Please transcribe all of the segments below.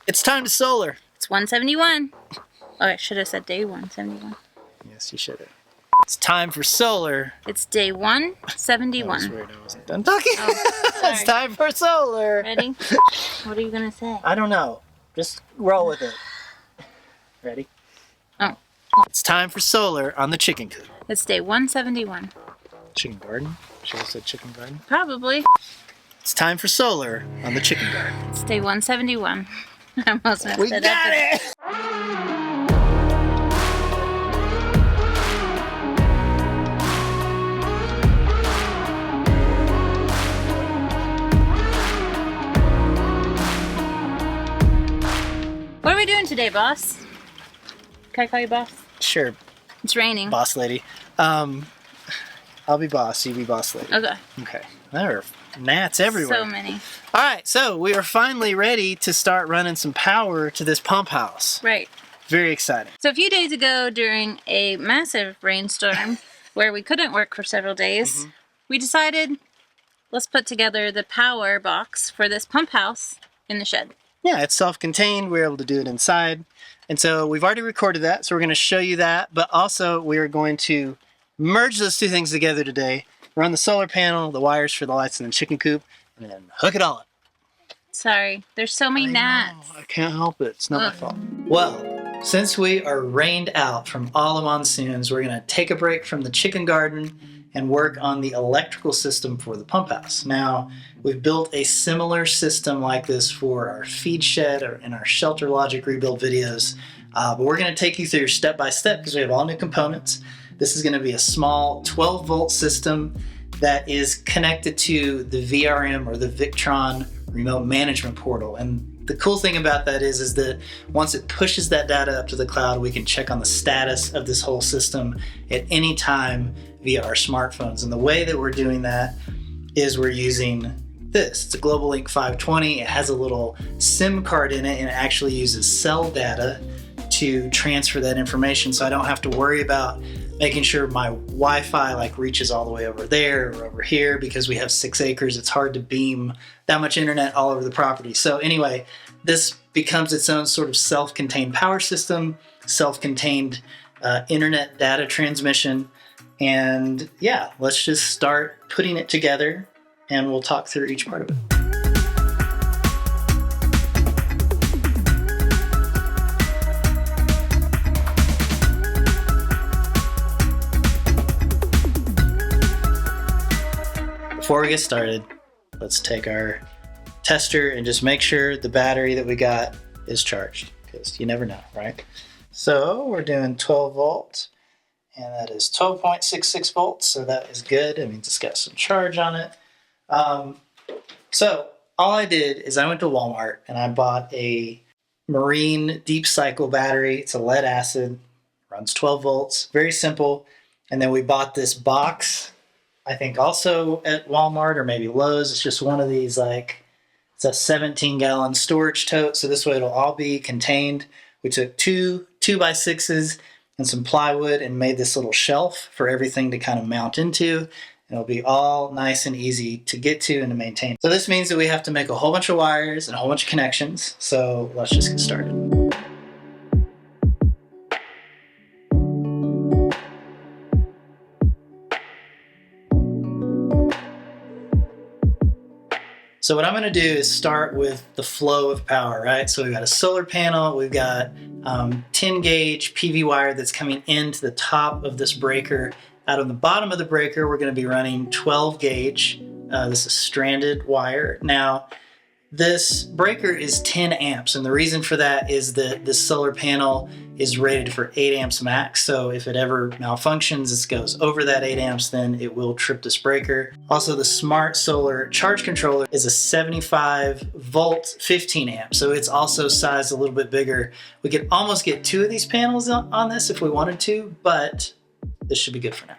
It's time to solar. It's 171. Oh, I should have said day 171. Yes, you should have. It's time for solar. It's day 171. That was weird. I wasn't done talking. Oh, sorry. It's time for solar. Ready? What are you going to say? I don't know. Just roll with it. Ready? Oh. It's time for solar on the chicken coop. It's day 171. Chicken garden? Should have said chicken garden. Probably. It's time for solar on the chicken garden. It's day 171. I almost messed We it got up. it! What are we doing today, boss? Can I call you boss? Sure, It's raining. boss lady. I'll be boss, you be boss lady. Okay. Okay. There are gnats everywhere. So many. All right, so we are finally ready to start running some power to this pump house. Right. Very exciting. So a few days ago, during a massive rainstorm where we couldn't work for several days, we decided, let's put together the power box for this pump house in the shed. Yeah, it's self-contained. We're able to do it inside. And so we've already recorded that, so we're going to show you that. But also, we are going to merge those two things together today. Run the solar panel, the wires for the lights in the chicken coop, and then hook it all up. Sorry, there's so many gnats. I can't help it. It's not my fault. Well, since we are rained out from all the monsoons, we're going to take a break from the chicken garden and work on the electrical system for the pump house. Now, we've built a similar system like this for our feed shed or in our shelter logic rebuild videos, but we're going to take you through step by step because we have all new components. This is going to be a small 12-volt system that is connected to the VRM or the Victron remote management portal. And the cool thing about that is that once it pushes that data up to the cloud, we can check on the status of this whole system at any time via our smartphones. And the way that we're doing that is we're using this. It's a Global Link 520. It has a little SIM card in it and it actually uses cell data to transfer that information, so I don't have to worry about making sure my Wi-Fi reaches all the way over there or over here. Because we have 6 acres, it's hard to beam that much internet all over the property. So anyway, this becomes its own sort of self-contained power system, self-contained internet data transmission. And yeah, let's just start putting it together and we'll talk through each part of it. Before we get started, let's take our tester and just make sure the battery that we got is charged, because you never know, right? So we're doing 12 volts, and that is 12.66 volts, so that is good. It means it's got some charge on it. So all I did is I went to Walmart and I bought a Marine Deep Cycle battery. It's a lead acid, runs 12 volts, very simple. And then we bought this box, I think also at Walmart or maybe Lowe's. It's just one of these, it's a 17-gallon storage tote, so this way it'll all be contained. We took two 2x6s and some plywood and made this little shelf for everything to kind of mount into. And it'll be all nice and easy to get to and to maintain. So this means that we have to make a whole bunch of wires and a whole bunch of connections. So let's just get started. So what I'm going to do is start with the flow of power, right? So we've got a solar panel, we've got 10 gauge PV wire that's coming into the top of this breaker. Out on the bottom of the breaker, we're going to be running 12 gauge. This is stranded wire. Now, this breaker is 10 amps, and the reason for that is that this solar panel is rated for 8 amps max, so if it ever malfunctions, this goes over that 8 amps, then it will trip this breaker. Also, the Smart Solar Charge Controller is a 75 volt 15 amp, so it's also sized a little bit bigger. We could almost get 2 of these panels on this if we wanted to, but this should be good for now.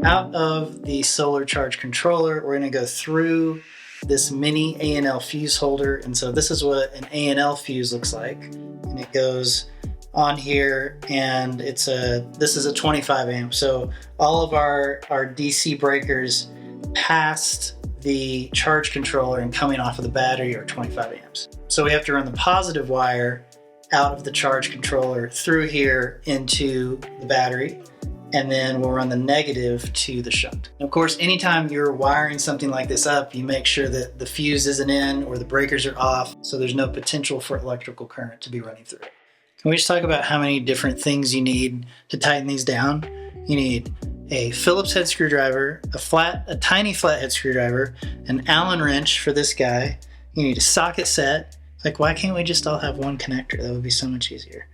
Out of the solar charge controller, we're going to go through this mini A&L fuse holder. And so this is what an A&L fuse looks like. And it goes on here, and this is a 25 amp. So all of our DC breakers past the charge controller and coming off of the battery are 25 amps. So we have to run the positive wire out of the charge controller through here into the battery, and then we'll run the negative to the shunt. And of course, anytime you're wiring something like this up, you make sure that the fuse isn't in or the breakers are off, so there's no potential for electrical current to be running through it. Can we just talk about how many different things you need to tighten these down? You need a Phillips head screwdriver, a tiny flathead screwdriver, an Allen wrench for this guy. You need a socket set. Like, why can't we just all have one connector? That would be so much easier.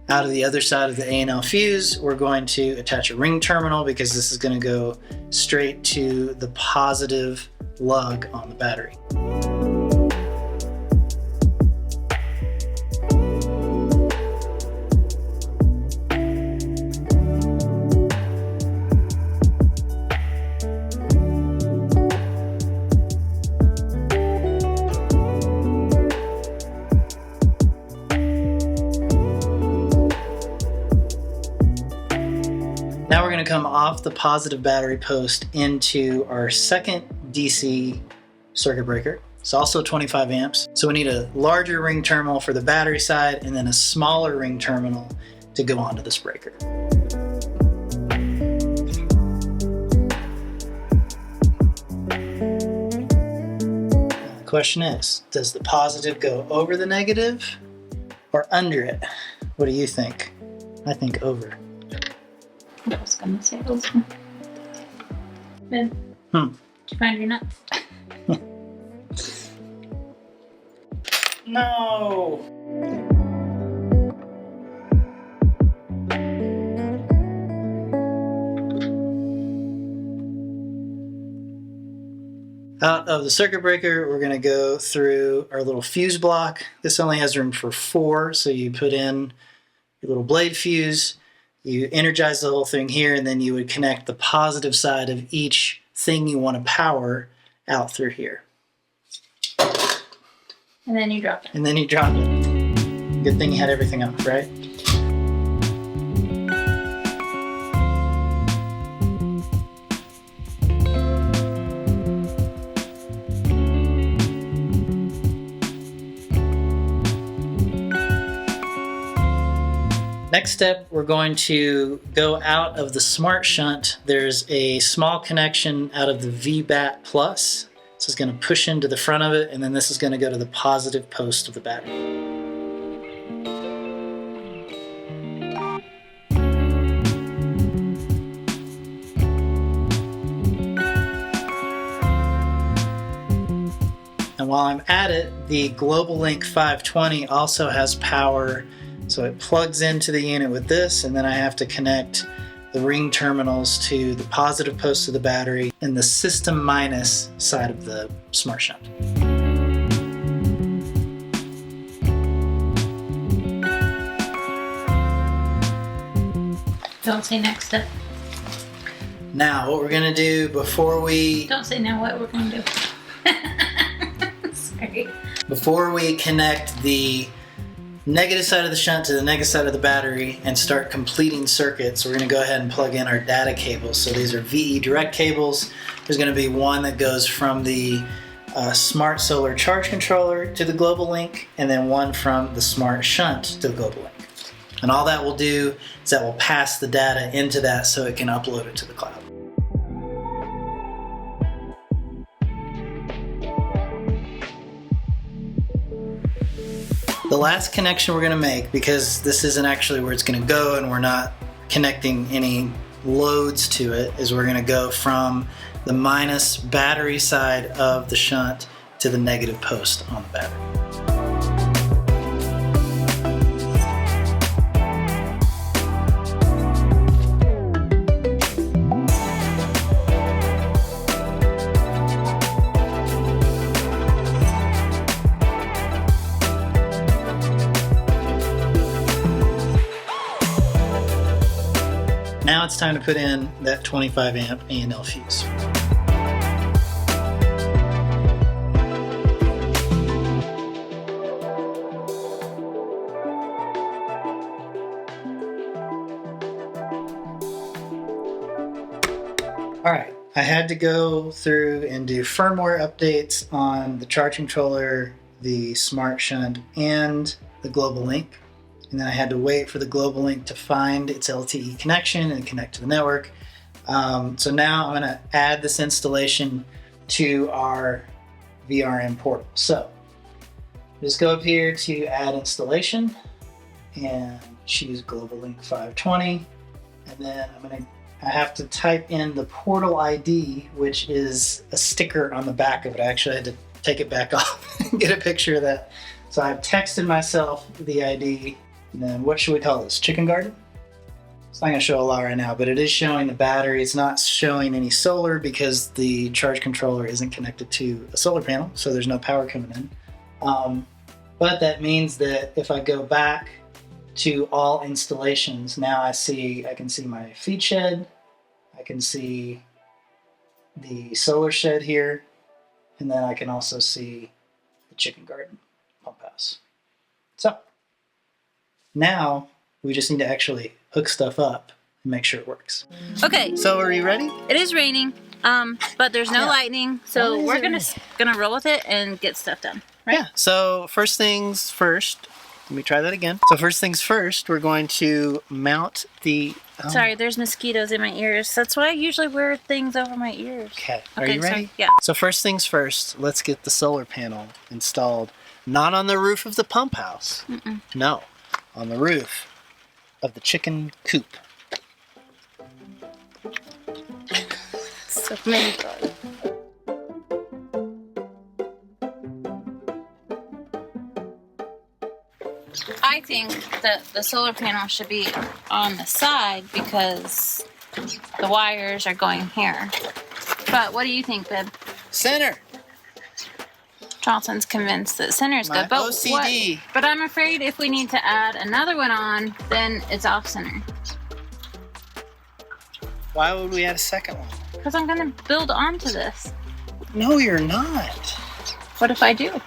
Out of the other side of the A&L fuse, we're going to attach a ring terminal because this is going to go straight to the positive lug on the battery. Now we're going to come off the positive battery post into our second DC circuit breaker. It's also 25 amps. So we need a larger ring terminal for the battery side and then a smaller ring terminal to go onto this breaker. Now the question is, does the positive go over the negative or under it? What do you think? I think over. I was gonna say over. Ben, did you find your nuts? No! Out of the circuit breaker, we're going to go through our little fuse block. This only has room for 4, so you put in your little blade fuse. You energize the whole thing here, and then you would connect the positive side of each thing you want to power out through here. And then you drop it. And then you drop it. Good thing you had everything off, right? Next step, we're going to go out of the smart shunt. There's a small connection out of the VBAT plus. This is going to push into the front of it, and then this is going to go to the positive post of the battery. And while I'm at it, the Global Link 520 also has power. So it plugs into the unit with this, and then I have to connect the ring terminals to the positive post of the battery and the system minus side of the smart shunt. Don't say next step. Now, what we're gonna do before we... Don't say now what we're gonna do. Sorry. Before we connect the negative side of the shunt to the negative side of the battery and start completing circuits, we're going to go ahead and plug in our data cables. So these are VE direct cables. There's going to be one that goes from the smart solar charge controller to the Global Link, and then one from the smart shunt to the Global Link. And all that will do is that will pass the data into that so it can upload it to the cloud. The last connection we're going to make, because this isn't actually where it's going to go and we're not connecting any loads to it, is we're going to go from the minus battery side of the shunt to the negative post on the battery. Now it's time to put in that 25 amp A&L fuse. All right, I had to go through and do firmware updates on the charge controller, the smart shunt, and the global link. And then I had to wait for the global link to find its LTE connection and connect to the network. So now I'm going to add this installation to our VRM portal. So just go up here to add installation and choose global link 520. And then I have to type in the portal ID, which is a sticker on the back of it. I actually had to take it back off and get a picture of that. So I've texted myself the ID. And then what should we call this? Chicken garden? It's not going to show a lot right now, but it is showing the battery. It's not showing any solar because the charge controller isn't connected to a solar panel, so there's no power coming in. But that means that if I go back to all installations, now I can see my feed shed, I can see the solar shed here, and then I can also see the chicken garden pump house. So now we just need to actually hook stuff up and make sure it works. Okay. So are you ready? It is raining, but there's no lightning, so we're gonna roll with it and get stuff done. Right? Yeah. So first things first. Let me try that again. So first things first, we're going to mount the... Sorry, there's mosquitoes in my ears. That's why I usually wear things over my ears. Okay. Are you ready? So, yeah. So first things first, let's get the solar panel installed. Not on the roof of the pump house. Mm-mm. No. On the roof of the chicken coop. So many bugs. I think that the solar panel should be on the side because the wires are going here. But what do you think, babe? Center. Charlton's convinced that center is good. But OCD. But I'm afraid if we need to add another one on, then it's off center. Why would we add a second one? Because I'm going to build onto this. No, you're not. What if I do?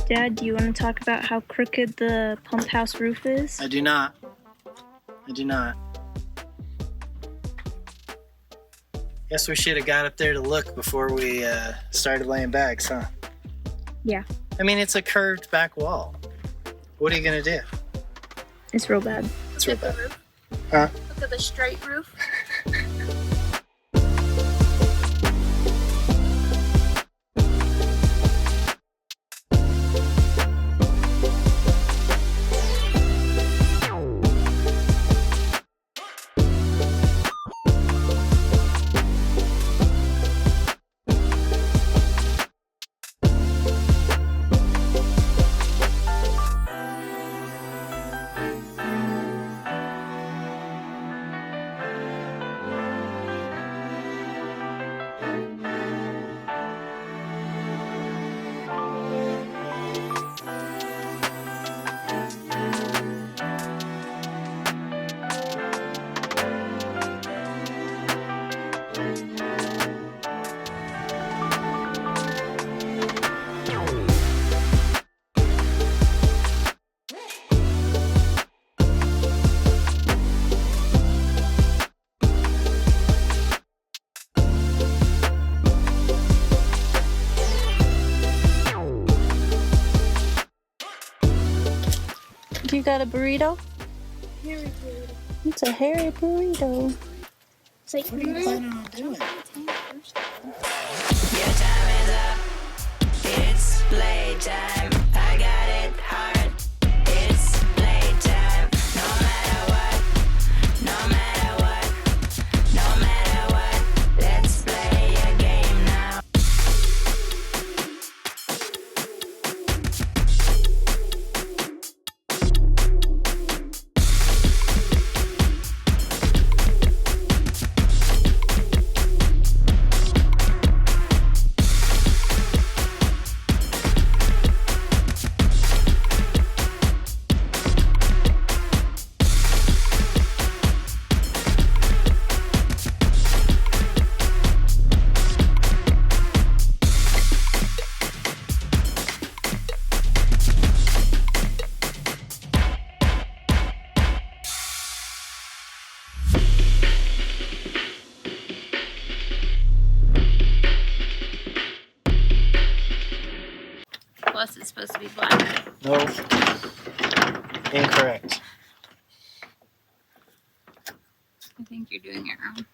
Dad, do you want to talk about how crooked the pump house roof is? I do not. I do not. Guess we should have got up there to look before we started laying bags, huh? Yeah. I mean, it's a curved back wall. What are you going to do? It's real bad. It's real bad. Roof. Huh? Look at the straight roof. got a burrito? Hairy burrito. It's a hairy burrito. It's like, What are you planning on doing? Your time is up. It's playtime. I got it hard. It's playtime. No matter what. No matter what. No matter what. Let's play a game now. Plus, it's supposed to be black. Nope. Incorrect. I think you're doing it wrong.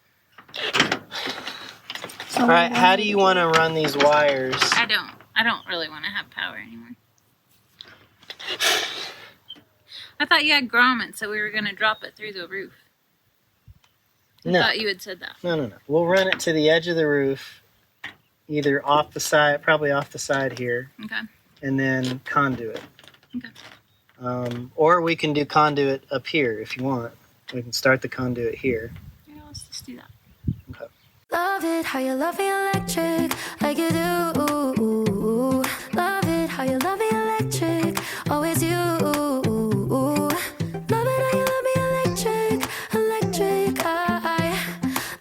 All right, how do you want to run these wires? I don't really want to have power anymore. I thought you had grommet, so we were going to drop it through the roof. I No. thought you had said that. No. We'll run it to the edge of the roof, either off the side, probably off the side here, Okay. and then conduit. Okay. Or we can do conduit up here if you want. We can start the conduit here. Yeah, let's just do that. Okay. Love it how you love me electric, like you do. Love it how you love me electric, always you. Love it how you love me electric, electric. I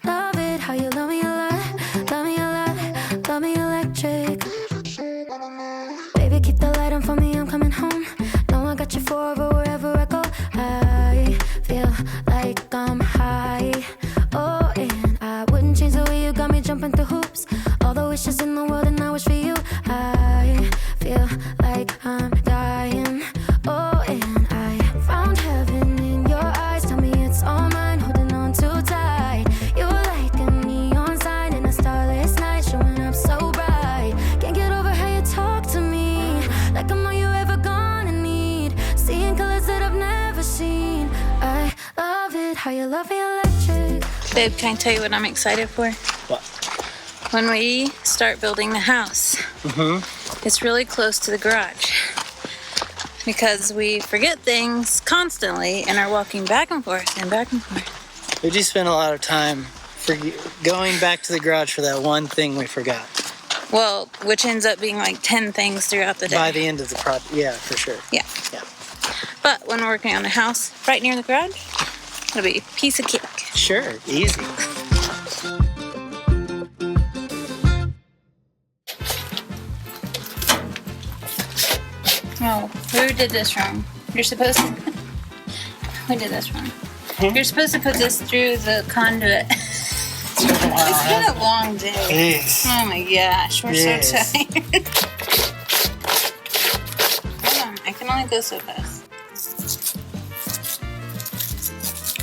love it how you love me a lot, love me a lot, love me electric. Baby, keep the light on for me, I'm coming home. Know I got you forever wherever I go. I feel like I'm high. Oh, and I wouldn't change the way you got me jumping through hoops. All the wishes in the world and I wish for you. I feel like I'm dying. Oh, and I found heaven in your eyes. Tell me it's all mine, holding on too tight. You're like a neon sign in a starless night, showing up so bright. Can't get over how you talk to me, like I'm all you ever gonna need. Seeing colors that I've never seen. I love it how you love me electric. Babe, can I tell you what I'm excited for? What? When we start building the house, it's really close to the garage. Because we forget things constantly and are walking back and forth and back and forth. We just spent a lot of time going back to the garage for that one thing we forgot. Well, which ends up being like 10 things throughout the day. By the end of the project, yeah, for sure. Yeah. Yeah. But when we're working on the house right near the garage, it'll be a piece of cake. Sure, easy. No, who did this wrong? You're supposed to... Who did this wrong? You're supposed to put this through the conduit. It's been a long day. Yes. Oh my gosh, we're Yes. so tired. Hold on, I can only go so fast.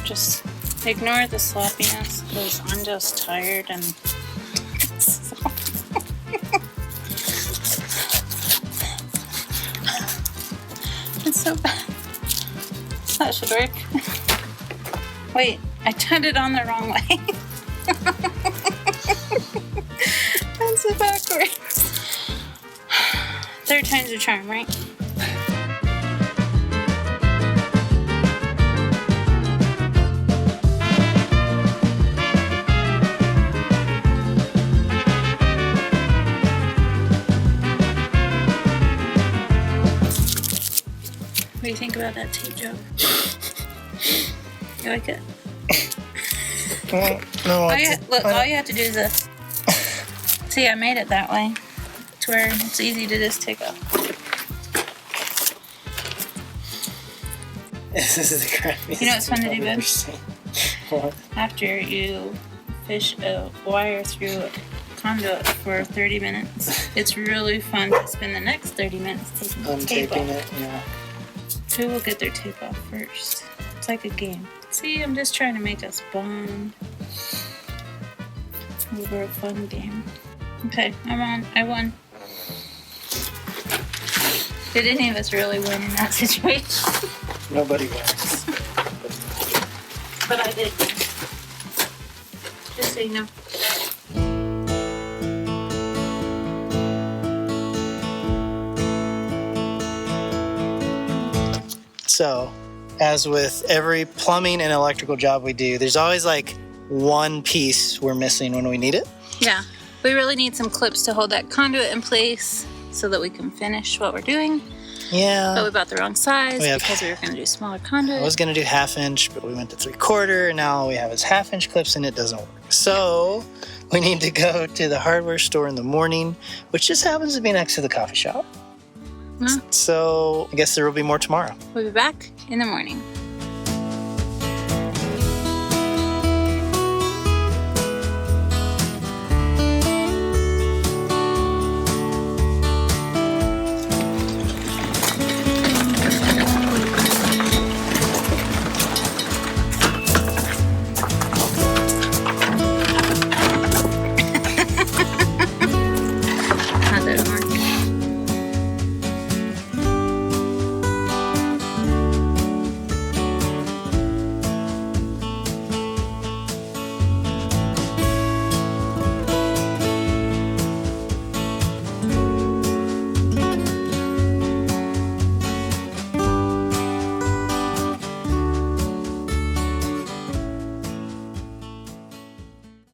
Just ignore the sloppiness because I'm just tired and it's so bad. That should work. Wait, I turned it on the wrong way. That's it backwards. Third time's a charm, right? What do you think about that tape job? You like it? No, All you have to do is this. See, I made it that way. To where it's easy to just take off. This is the crappiest. You know what's fun to do, I've babe? ever seen. What? After you fish a wire through a conduit for 30 minutes, it's really fun to spend the next 30 minutes taking the tape Untaping off. it, yeah. Who will get their tape off first? It's like a game. See, I'm just trying to make us bond over a fun game. Okay, I won. Did any of us really win in that situation? Nobody wins. But I did win. Just so you know. So, as with every plumbing and electrical job we do, there's always like one piece we're missing when we need it. Yeah, we really need some clips to hold that conduit in place so that we can finish what we're doing. Yeah. But we bought the wrong size because we were going to do smaller conduit. I was going to do 1/2 inch, but we went to 3/4, and now all we have is 1/2 inch clips and it doesn't work. So we need to go to the hardware store in the morning, which just happens to be next to the coffee shop. Huh? So I guess there will be more tomorrow. We'll be back in the morning.